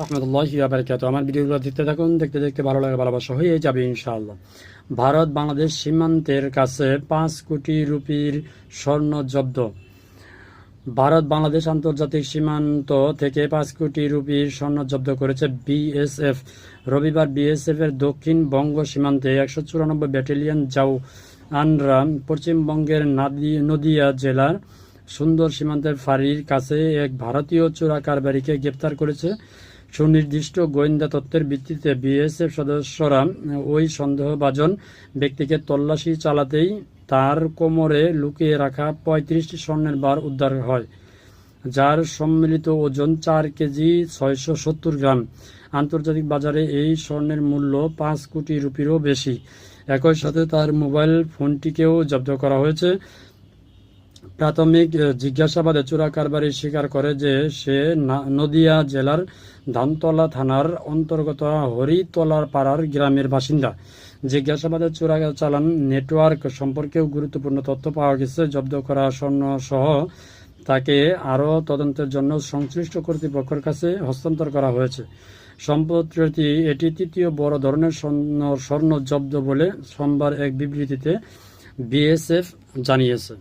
রহমতুল্লাহি ওয়া বারাকাতুহু। আমার ভিডিওগুলো দেখতে থাকুন, দেখতে দেখতে ভালো লাগে, ভালোবাসা হয়ে যাবে ইনশাআল্লাহ। ভারত বাংলাদেশ সীমান্তের কাছে 5 কোটি রুপির স্বর্ণ জব্দ। ভারত বাংলাদেশ আন্তর্জাতিক সীমান্ত থেকে 5 কোটি রুপির স্বর্ণ জব্দ করেছে বিএসএফ। রবিবার বিএসএফ এর দক্ষিণ বঙ্গ সীমান্তে 194 ব্যাটালিয়ন জওয়ানরা পশ্চিমবঙ্গের নদিয়া জেলার সুন্দর সীমান্তের ফাঁড়ির কাছে এক ভারতীয় চোরা কারবারিকে গ্রেপ্তার করেছে। সুনির্দিষ্ট গোয়েন্দা তথ্যের ভিত্তিতে বিএসএফ সদস্যরা ওই সন্দেহভাজন ব্যক্তিকে তল্লাশি চালাতেই তার কোমরে লুকিয়ে রাখা 35টি স্বর্ণের বার উদ্ধার হয়, যার সম্মিলিত ওজন 4 কেজি 670 গ্রাম। আন্তর্জাতিক বাজারে এই স্বর্ণের মূল্য 5 কোটি রুপিরও বেশি। একই সাথে তার মোবাইল ফোনটিকেও জব্দ করা হয়েছে। প্রাথমিক জিজ্ঞাসাবাদে চোরা কারবারি স্বীকার করে যে সে নদিয়া জেলার ধানতলা থানার অন্তর্গত হরিতলার পাড়ার গ্রামের বাসিন্দা। জিজ্ঞাসাবাদে চোরা চালান নেটওয়ার্ক সম্পর্কেও গুরুত্বপূর্ণ তথ্য পাওয়া গেছে। জব্দ করা স্বর্ণ সহ তাকে আরও তদন্তের জন্য সংশ্লিষ্ট কর্তৃপক্ষের কাছে হস্তান্তর করা হয়েছে। সম্প্রতি এটি তৃতীয় বড় ধরনের স্বর্ণ জব্দ বলে সোমবার এক বিবৃতিতে বিএসএফ জানিয়েছে।